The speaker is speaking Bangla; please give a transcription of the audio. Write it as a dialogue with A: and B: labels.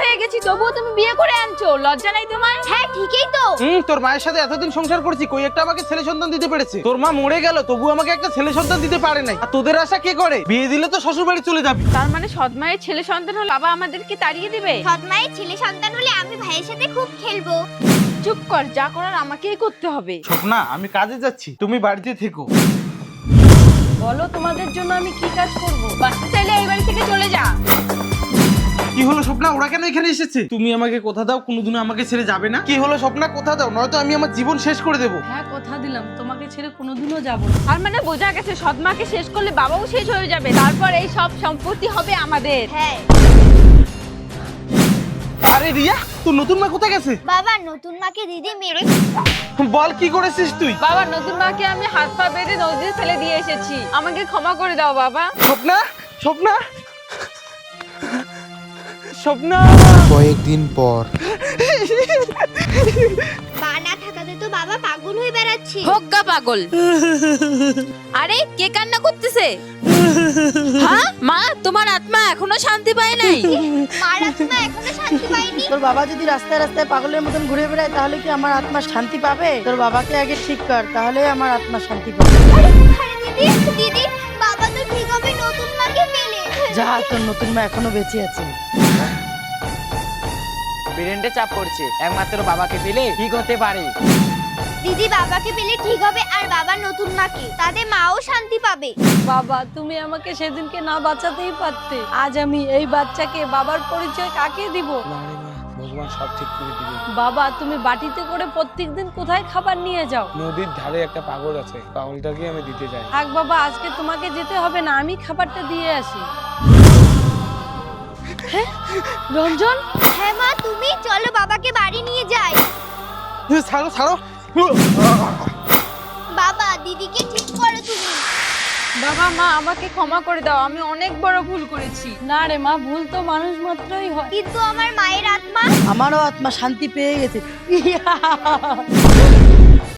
A: হয়ে গেছি, তবুও তুমি বিয়ে করে আনছো, লজ্জা নাই তোমার?
B: হ্যাঁ ঠিকই তো।
C: তোর মায়ের সাথে এতদিন সংসার করছি, কই একটা আমাকে ছেলে সন্তান দিতে পেরেছে? তোর মা মরে গেল, তবু আমাকে একটা ছেলে সন্তান দিতে পারে নাই। আর তোদের আশা কে করে? বিয়ে দিলে তো শ্বশুর বাড়ি চলে যাবি।
A: তার মানে সৎমায়ের ছেলে সন্তান হলে বাবা আমাদেরকে তাড়িয়ে দিবে?
B: সৎমায়ের ছেলে সন্তান হলে আমি ভাইয়ের সাথে খুব খেলবো।
A: চুপ কর, যা করার আমাকেই করতে হবে।
C: স্বপ্না, আমি কাজে যাচ্ছি, তুমি বাড়িতে থেকো।
A: বলো তোমাদের জন্য আমি কি কাজ করব? বাঁচতে চাইলে এই বাড়ি থেকে চলে যা।
C: কি হলো স্বপ্না, ওরা কেন এখানে এসেছে? তুমি আমাকে কথা দাও কোনোদিনও আমাকে ছেড়ে যাবে না। কি হলো স্বপ্না, কথা দাও, নয়তো আমি আমার জীবন শেষ করে দেবো।
D: হ্যাঁ কথা দিলাম, তোমাকে ছেড়ে কোনোদিনও যাব না।
A: আর মানে বোঝা গেছে সৎমাকে শেষ করলে বাবাও শেষ হয়ে যাবে, তারপর এই সব সম্পত্তি হবে আমাদের।
B: হ্যাঁ
C: আরে রিয়া, তোর নতুন মা কোথায় গেছে?
B: বাবা, নতুন মাকে দিদি মেরে।
C: বল কি করেছিস তুই?
A: বাবা, নতুন মাকে আমি হাত পা বেঁধে নদীতে ফেলে দিয়ে এসেছি, আমাকে ক্ষমা করে দাও বাবা।
C: স্বপ্না, স্বপ্না, স্বপ্না।
E: কয়েকদিন পর
B: মা না থাকাতে তো বাবা পাগল হয়ে বেড়াচ্ছে।
A: হোগা পাগল। আরে কে কান্না করতেছে? হ্যাঁ মা, তোমার আত্মা এখনো শান্তি পায় নাই?
B: মার আত্মা এখনো শান্তি পায়নি।
D: তোর বাবা যদি রাস্তায় রাস্তায় পাগলের মতন ঘুরে বেড়ায় তাহলে কি আমার আত্মা শান্তি পাবে? তোর বাবাকে আগে ঠিক কর, তাহলে আমার আত্মা শান্তি পাবে।
B: আরে দিদি, দিদি, বাবা তো ঠিক হবে নতুন মাকে পেলে।
D: যা, তোর নতুন মা এখনো বেঁচে আছে।
F: ব্রেন্ডে চাপ পড়ছে, একমাত্র বাবাকে পেলে ঠিক হতে পারে।
B: দিদি বাবাকে পেলে ঠিক হবে, আর বাবা নতুন মাকে, তাতে মাও শান্তি পাবে।
D: বাবা, তুমি আমাকে সেদিনকে না বাঁচাতেই পারতে। আজ আমি এই বাচ্চাকে বাবার পরিচয় কাকে দিব?
G: ভগবান সব ঠিক করে দিবে।
D: বাবা, তুমি বাটিতে করে প্রত্যেকদিন কোথায় খাবার নিয়ে যাও?
G: নদীর ধারে একটা পাগল আছে, পাগলটাকে আমি দিতে যাই।
D: থাক বাবা, আজকে তোমাকে যেতে হবে না, আমি খাবারটা দিয়ে আসি। হ্যাঁ, রঞ্জন,
B: হ্যাঁ মা, তুমি চলো বাবাকে বাড়ি নিয়ে যাই।
C: ছাড়ো, ছাড়ো।
B: বাবা, দিদিকে ঠিক করো তুমি।
A: বাবা মা, আমাকে ক্ষমা করে দাও, আমি অনেক বড় ভুল করেছি।
D: না রে মা, ভুল তো মানুষ মাত্রই হয়।
B: কিন্তু আমার মায়ের আত্মা।
D: আমারও আত্মা শান্তি পেয়ে গেছে।